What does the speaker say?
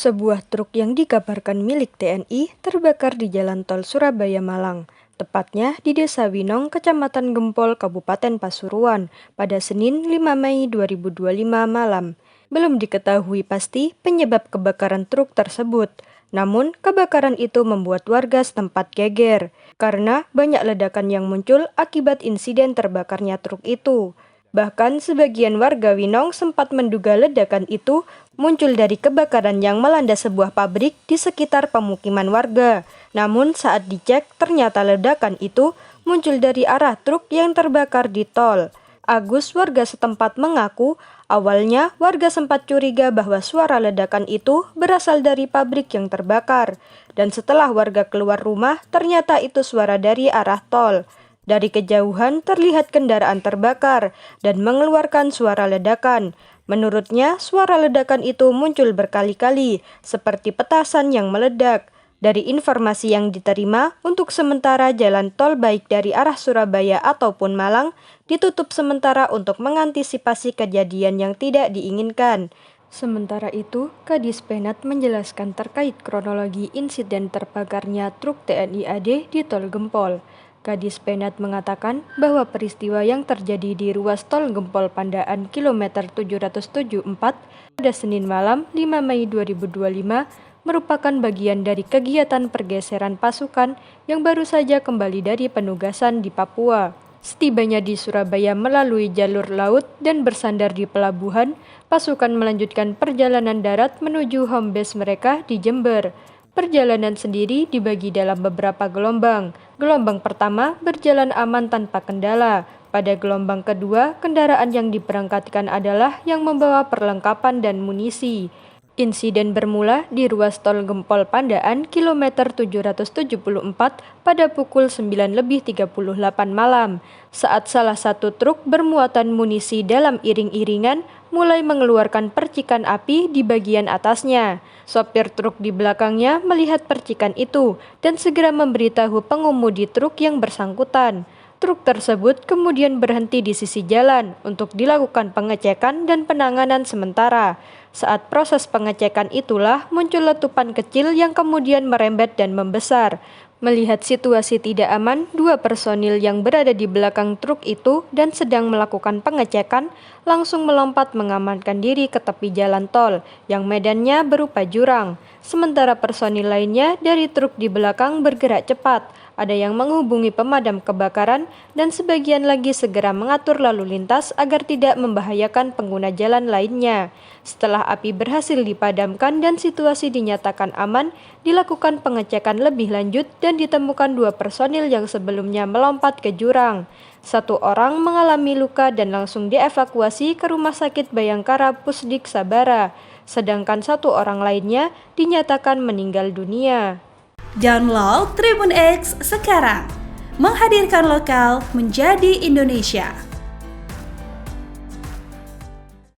Sebuah truk yang dikabarkan milik TNI terbakar di Jalan Tol Surabaya-Malang, tepatnya di Desa Winong, Kecamatan Gempol, Kabupaten Pasuruan, pada Senin 5 Mei 2025 malam. Belum diketahui pasti penyebab kebakaran truk tersebut, namun kebakaran itu membuat warga setempat geger, karena banyak ledakan yang muncul akibat insiden terbakarnya truk itu. Bahkan sebagian warga Winong sempat menduga ledakan itu muncul dari kebakaran yang melanda sebuah pabrik di sekitar pemukiman warga. Namun saat dicek ternyata ledakan itu muncul dari arah truk yang terbakar di tol. Agus, warga setempat, mengaku awalnya warga sempat curiga bahwa suara ledakan itu berasal dari pabrik yang terbakar. Dan setelah warga keluar rumah ternyata itu suara dari arah tol. Dari kejauhan terlihat kendaraan terbakar dan mengeluarkan suara ledakan. Menurutnya, suara ledakan itu muncul berkali-kali, seperti petasan yang meledak. Dari informasi yang diterima, untuk sementara jalan tol baik dari arah Surabaya ataupun Malang ditutup sementara untuk mengantisipasi kejadian yang tidak diinginkan. Sementara itu, Kadis Penat menjelaskan terkait kronologi insiden terbakarnya truk TNI AD di Tol Gempol. Kadis Penat mengatakan bahwa peristiwa yang terjadi di ruas tol Gempol Pandaan kilometer 774 pada Senin malam 5 Mei 2025 merupakan bagian dari kegiatan pergeseran pasukan yang baru saja kembali dari penugasan di Papua. Setibanya di Surabaya melalui jalur laut dan bersandar di pelabuhan, pasukan melanjutkan perjalanan darat menuju home base mereka di Jember. Perjalanan sendiri dibagi dalam beberapa gelombang. Gelombang pertama berjalan aman tanpa kendala. Pada gelombang kedua, kendaraan yang diberangkatkan adalah yang membawa perlengkapan dan munisi. Insiden bermula di ruas tol Gempol Pandaan kilometer 774 pada pukul 9.38 malam, saat salah satu truk bermuatan munisi dalam iring-iringan mulai mengeluarkan percikan api di bagian atasnya. Sopir truk di belakangnya melihat percikan itu dan segera memberitahu pengemudi truk yang bersangkutan. Truk tersebut kemudian berhenti di sisi jalan untuk dilakukan pengecekan dan penanganan sementara. Saat proses pengecekan itulah muncul letupan kecil yang kemudian merembet dan membesar. Melihat situasi tidak aman, dua personil yang berada di belakang truk itu dan sedang melakukan pengecekan langsung melompat mengamankan diri ke tepi jalan tol yang medannya berupa jurang. Sementara personil lainnya dari truk di belakang bergerak cepat. Ada yang menghubungi pemadam kebakaran dan sebagian lagi segera mengatur lalu lintas agar tidak membahayakan pengguna jalan lainnya. Setelah api berhasil dipadamkan dan situasi dinyatakan aman, dilakukan pengecekan lebih lanjut dan ditemukan dua personil yang sebelumnya melompat ke jurang. Satu orang mengalami luka dan langsung dievakuasi ke Rumah Sakit Bayangkara Pusdik Sabara, sedangkan satu orang lainnya dinyatakan meninggal dunia. Download Tribun X sekarang, menghadirkan lokal menjadi Indonesia.